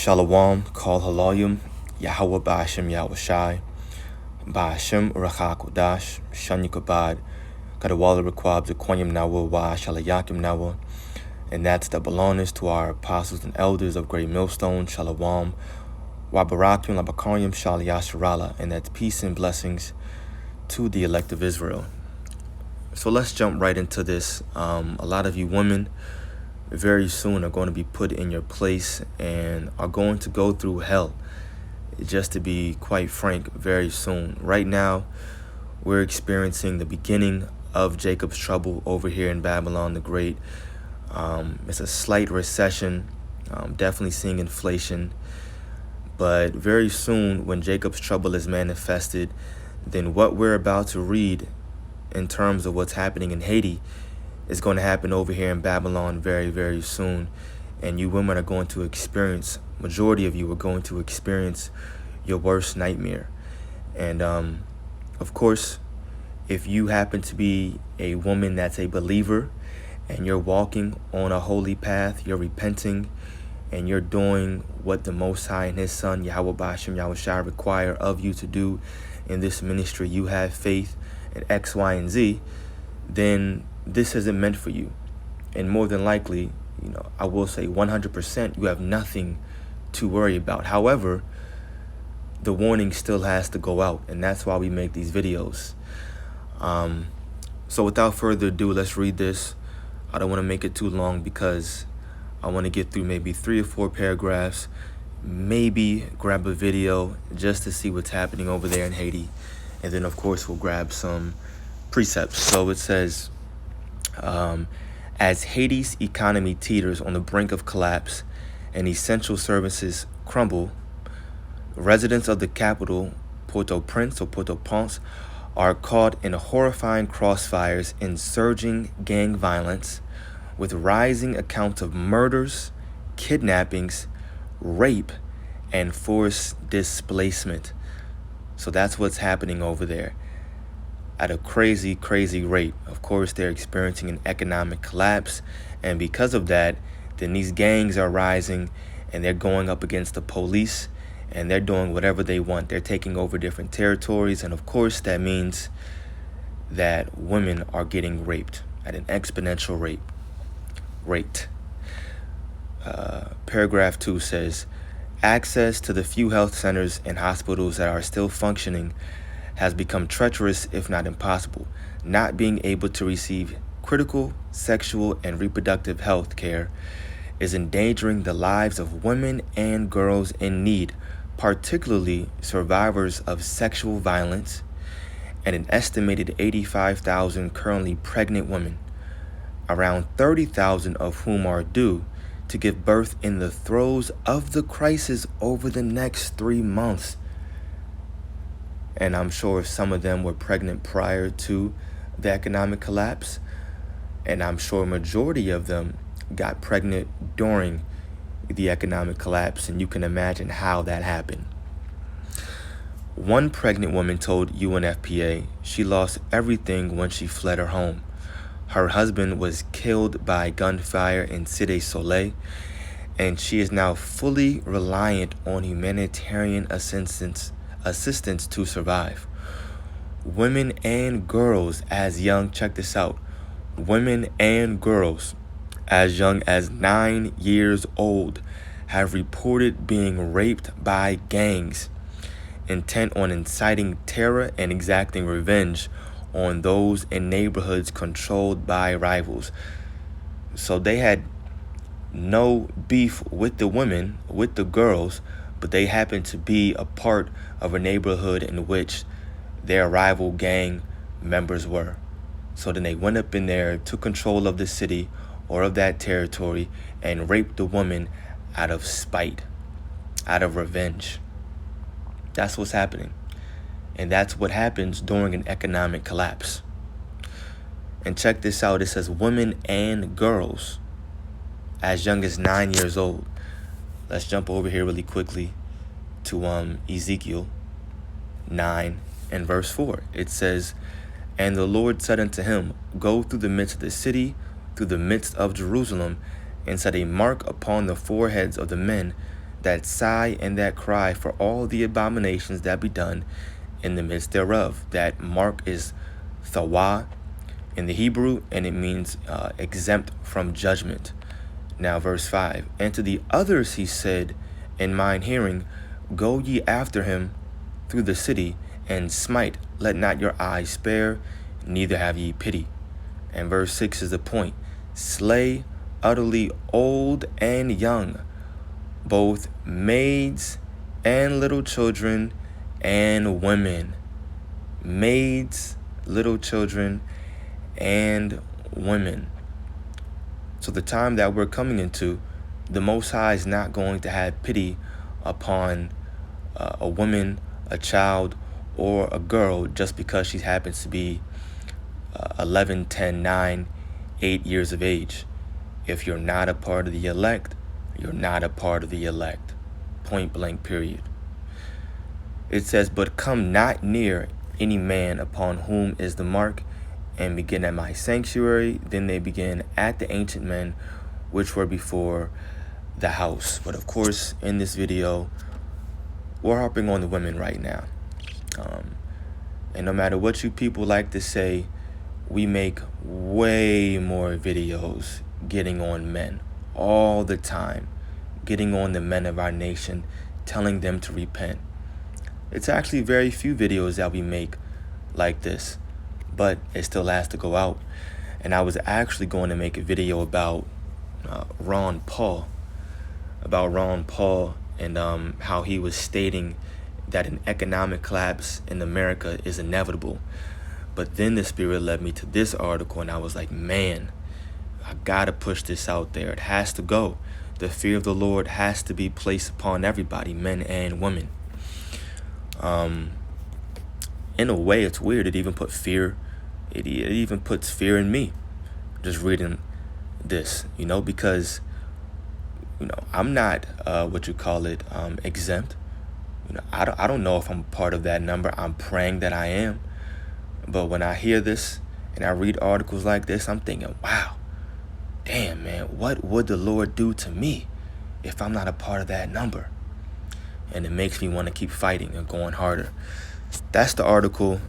Shalom, Kol Halayim, Yahweh Ba'ashem Yahweh Shai, Ba'ashem Urachak Udash, Shanyikabad, Kadawala Requab, Zaquanyam Nawa, Wa Shalayakim Nawa, and that's the belongings to our apostles and elders of Great Millstone, Shalom, Wa Barakim, Labakarium, Shaliyasharala, and that's peace and blessings to the elect of Israel. So let's jump right into this. A lot of you women very soon are going to be put in your place and are going to go through hell, just to be quite frank, very soon. Right now, we're experiencing the beginning of Jacob's trouble over here in Babylon the Great. It's a slight recession, definitely seeing inflation. But very soon, when Jacob's trouble is manifested, then what we're about to read in terms of what's happening in Haiti is going to happen over here in Babylon very, very soon. And you women are going to experience, majority of you are going to experience your worst nightmare. And of course, if you happen to be a woman that's a believer and you're walking on a holy path, you're repenting, and you're doing what the Most High and His Son, Yahweh Ba'ashem Yahweh Shai, require of you to do in this ministry, you have faith in X, Y, and Z, then this isn't meant for you. And more than likely, I will say 100%, you have nothing to worry about. However, the warning still has to go out, and that's why we make these videos. So without further ado, let's read this. I don't want to make it too long because I want to get through maybe 3 or 4 paragraphs, maybe grab a video just to see what's happening over there in Haiti. And then, of course, we'll grab some precepts. So it says, as Haiti's economy teeters on the brink of collapse and essential services crumble, residents of the capital, Port-au-Prince or Port-au-Prince, are caught in horrifying crossfires in surging gang violence, with rising accounts of murders, kidnappings, rape, and forced displacement. So that's what's happening over there at a crazy, crazy rate. Of course, they're experiencing an economic collapse, and because of that, then these gangs are rising and they're going up against the police and they're doing whatever they want. They're taking over different territories, and of course that means that women are getting raped at an exponential rate. Paragraph 2 says, access to the few health centers and hospitals that are still functioning has become treacherous, if not impossible. Not being able to receive critical sexual and reproductive health care is endangering the lives of women and girls in need, particularly survivors of sexual violence, and an estimated 85,000 currently pregnant women, around 30,000 of whom are due to give birth in the throes of the crisis over the next 3 months. And I'm sure some of them were pregnant prior to the economic collapse, and I'm sure a majority of them got pregnant during the economic collapse, and you can imagine how that happened. One pregnant woman told UNFPA she lost everything when she fled her home. Her husband was killed by gunfire in Cité Soleil, and she is now fully reliant on humanitarian assistance to survive. Women and girls as young, check this out, women and girls as young as 9 years old have reported being raped by gangs intent on inciting terror and exacting revenge on those in neighborhoods controlled by rivals. So they had no beef with the women, with the girls, but they happened to be a part of a neighborhood in which their rival gang members were. So then they went up in there, took control of the city or of that territory, and raped the woman out of spite, out of revenge. That's what's happening. And that's what happens during an economic collapse. And check this out. It says women and girls as young as 9 years old. Let's jump over here really quickly to Ezekiel 9 and verse 4. It says, and the Lord said unto him, go through the midst of the city, through the midst of Jerusalem, and set a mark upon the foreheads of the men that sigh and that cry for all the abominations that be done in the midst thereof. That mark is thawah in the Hebrew, and it means exempt from judgment. Now, verse 5, and to the others he said in mine hearing, go ye after him through the city, and smite, let not your eyes spare, neither have ye pity. And verse 6 is the point. Slay utterly old and young, both maids and little children and women. Maids, little children, and women. So the time that we're coming into, the Most High is not going to have pity upon a woman, a child, or a girl just because she happens to be 11, 10, 9, 8 years of age. If you're not a part of the elect, you're not a part of the elect. Point blank, period. It says, but come not near any man upon whom is the mark, and begin at my sanctuary. Then they begin at the ancient men which were before the house. But of course, in this video, we're harping on the women right now. And no matter what you people like to say, we make way more videos getting on men all the time, getting on the men of our nation, telling them to repent. It's actually very few videos that we make like this, but it still has to go out. And I was actually going to make a video about Ron Paul and how he was stating that an economic collapse in America is inevitable. But then the Spirit led me to this article, and I was like, man, I gotta push this out there. It has to go. The fear of the Lord has to be placed upon everybody, men and women. In a way, it's weird. It even put fear. It even puts fear in me, just reading this, because, I'm not exempt. I don't know if I'm part of that number. I'm praying that I am. But when I hear this and I read articles like this, I'm thinking, wow, damn, man, what would the Lord do to me if I'm not a part of that number? And it makes me want to keep fighting and going harder. That's the article.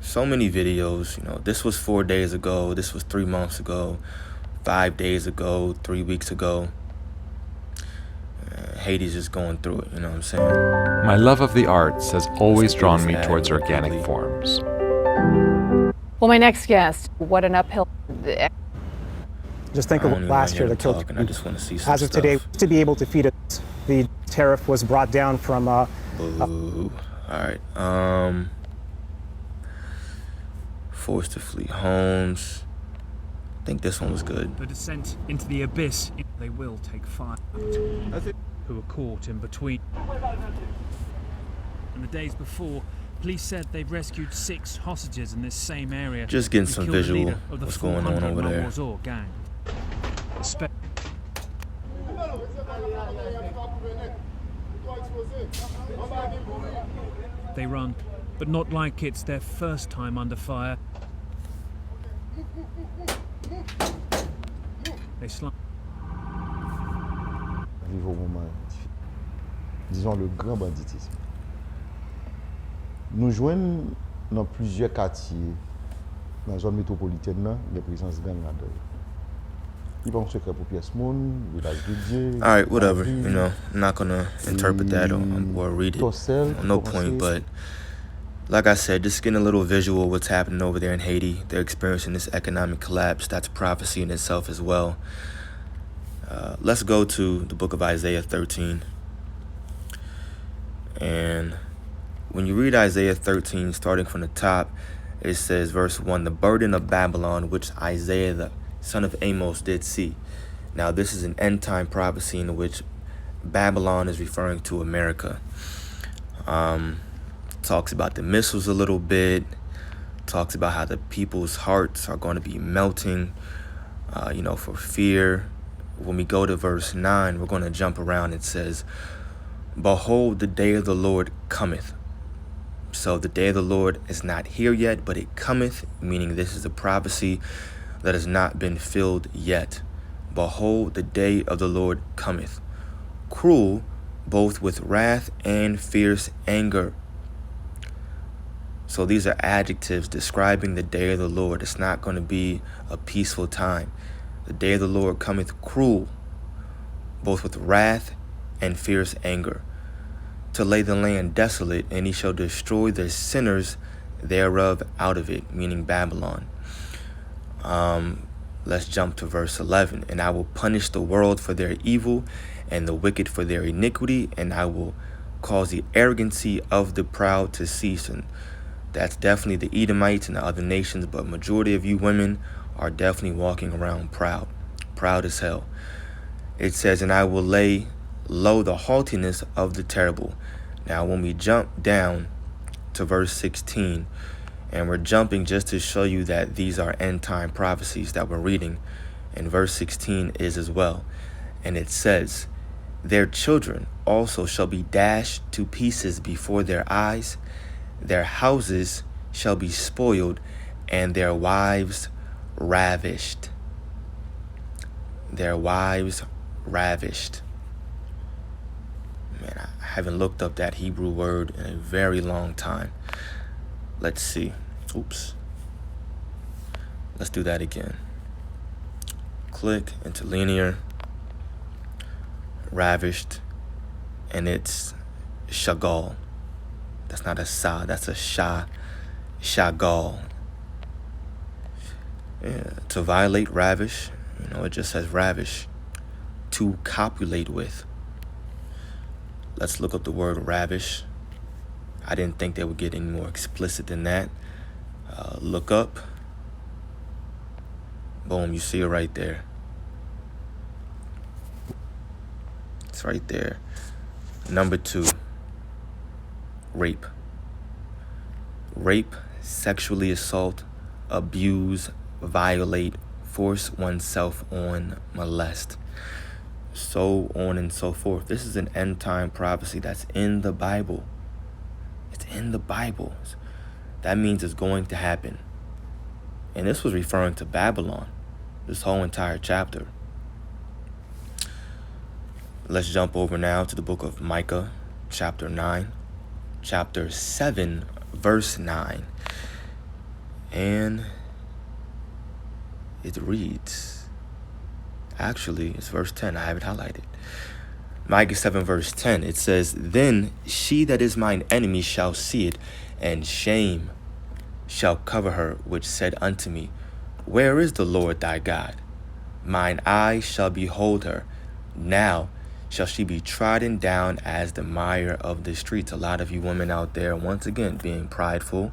So many videos. This was 4 days ago. This was 3 months ago, 5 days ago, 3 weeks ago. Haiti's just going through it, you know what I'm saying? My love of the arts has always drawn me towards organic forms. Well, my next guest, what an uphill. Just think of last year that killed. I just want to see some As of today, to be able to feed us, the tariff was brought down from. Boo. All right. Forced to flee homes. I think this one was good. The descent into the abyss. They will take fire. Who are caught in between. And the days before, police said they've rescued 6 hostages in this same area. Just getting some visual of the what's going on over there. Gang. They run, but not like it's their first time under fire. They slide. Vivre au moment, disons, le grand banditisme. Nous joignons dans plusieurs quartiers, dans la zone métropolitaine, les présences gang là-dedans. Ils vont secret pour pièce monde, village de Dieu. All right, whatever. I'm not gonna interpret that or read it. No point, but like I said, just getting a little visual of what's happening over there in Haiti. They're experiencing this economic collapse. That's prophecy in itself as well. Let's go to the book of Isaiah 13. And when you read Isaiah 13, starting from the top, it says, verse 1, the burden of Babylon, which Isaiah the son of Amos did see. Now, this is an end-time prophecy in which Babylon is referring to America. Talks about the missiles a little bit. Talks about how the people's hearts are going to be melting, for fear. When we go to verse 9, we're going to jump around. It says, behold, the day of the Lord cometh. So the day of the Lord is not here yet, but it cometh, meaning this is a prophecy that has not been filled yet. Behold, the day of the Lord cometh, cruel, both with wrath and fierce anger. So these are adjectives describing the day of the Lord. It's not going to be a peaceful time. The day of the Lord cometh cruel, both with wrath and fierce anger, to lay the land desolate, and he shall destroy the sinners thereof out of it, meaning Babylon. Let's jump to verse 11. And I will punish the world for their evil and the wicked for their iniquity, and I will cause the arrogancy of the proud to cease. And that's definitely the Edomites and the other nations, but majority of you women are definitely walking around proud as hell. It says, and I will lay low the haughtiness of the terrible. Now, when we jump down to verse 16, and we're jumping just to show you that these are end time prophecies that we're reading, and verse 16 is as well. And it says, their children also shall be dashed to pieces before their eyes, their houses shall be spoiled, and their wives ravished. Their wives ravished. Man, I haven't looked up that Hebrew word in a very long time. Let's see. Oops. Let's do that again. Click into linear, ravished, and it's shagal. That's not a sa, that's a shagal. Yeah, to violate, ravish. It just says ravish. To copulate with. Let's look up the word ravish. I didn't think they would get any more explicit than that. Look up. Boom, you see it right there. It's right there. Number 2, rape. Rape, sexually assault, abuse, violate, force oneself on, molest, so on and so forth. This is an end time prophecy that's in the Bible. It's in the Bible. That means it's going to happen. And this was referring to Babylon, this whole entire chapter. Let's jump over now to the book of Micah, chapter 9, chapter 7, verse 9. And it reads, actually, it's verse 10. I have it highlighted. Micah 7, verse 10. It says, then she that is mine enemy shall see it, and shame shall cover her, which said unto me, where is the Lord thy God? Mine eye shall behold her. Now shall she be trodden down as the mire of the streets. A lot of you women out there, once again, being prideful,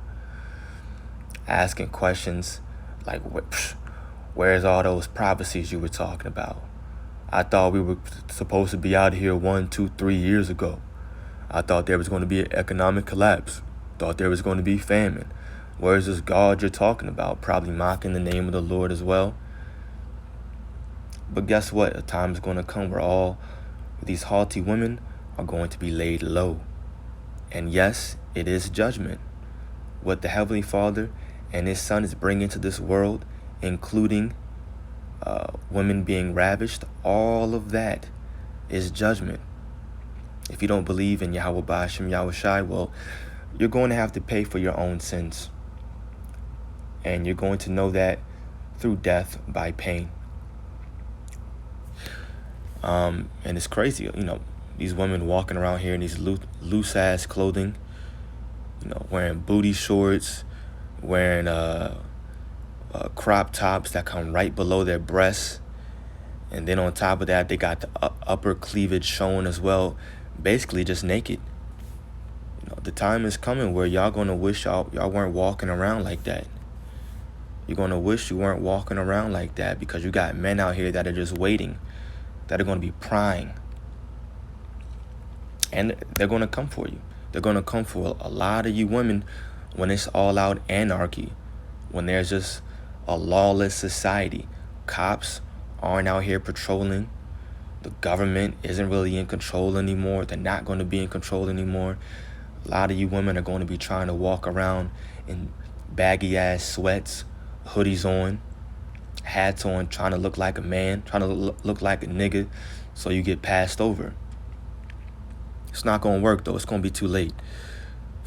asking questions like, where's all those prophecies you were talking about? I thought we were supposed to be out here 1, 2, 3 years ago. I thought there was going to be an economic collapse. Thought there was going to be famine. Where's this God you're talking about? Probably mocking the name of the Lord as well. But guess what? A time is going to come where all these haughty women are going to be laid low. And yes, it is judgment. What the Heavenly Father and His Son is bringing to this world, including women being ravished, all of that is judgment. If you don't believe in Yahweh Ba'ashem Yahushai, well, you're going to have to pay for your own sins. And you're going to know that through death by pain. And it's crazy, these women walking around here in these loose-ass clothing, wearing booty shorts, wearing crop tops that come right below their breasts. And then on top of that, they got the upper cleavage showing as well, basically just naked. The time is coming where y'all going to wish y'all weren't walking around like that. You're going to wish you weren't walking around like that, because you got men out here that are just waiting, that are going to be prying. And they're going to come for you. They're going to come for a lot of you women when it's all out anarchy, when there's just a lawless society. Cops aren't out here patrolling. The government isn't really in control anymore. They're not going to be in control anymore. A lot of you women are going to be trying to walk around in baggy ass sweats, hoodies on, hats on, trying to look like a man, trying to look like a nigga, so you get passed over. It's not going to work, though. It's going to be too late.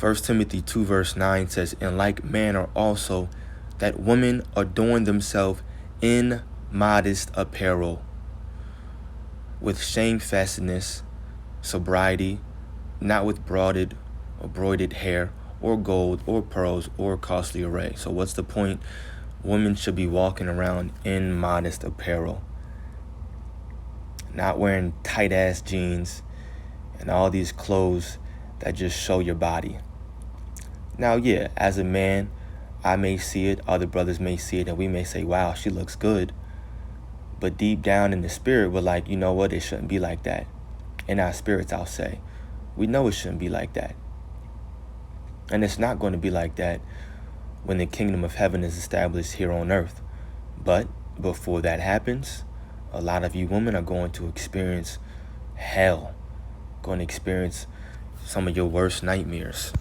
1 Timothy 2 verse 9 says, in like manner also, that women adorn themselves in modest apparel, with shamefastness, sobriety, not with broidered or broidered hair, or gold, or pearls, or costly array. So what's the point? Women should be walking around in modest apparel, not wearing tight-ass jeans and all these clothes that just show your body. Now, yeah, as a man, I may see it, other brothers may see it, and we may say, wow, she looks good. But deep down in the spirit, we're like, you know what? It shouldn't be like that. In our spirits, I'll say, we know it shouldn't be like that. And it's not going to be like that when the kingdom of heaven is established here on earth. But before that happens, a lot of you women are going to experience hell, going to experience some of your worst nightmares.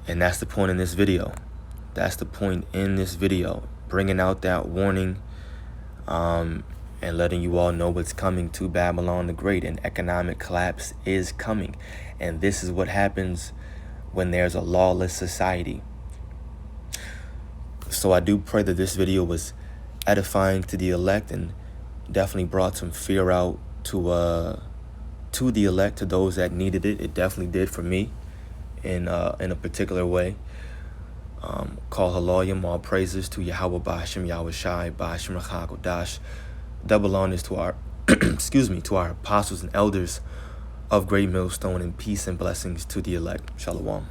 And that's the point in this video. That's the point in this video, bringing out that warning, and letting you all know what's coming to Babylon the Great. An economic collapse is coming. And this is what happens when there's a lawless society. So I do pray that this video was edifying to the elect and definitely brought some fear out to the elect, to those that needed it. It definitely did for me in a particular way. Call Haloyim, all praises to Yahweh Ba'ashem Yahweh Shai Ba'ashem Rachakodash. Double honors to our to our apostles and elders of Great Millstone, and peace and blessings to the elect. Shalom.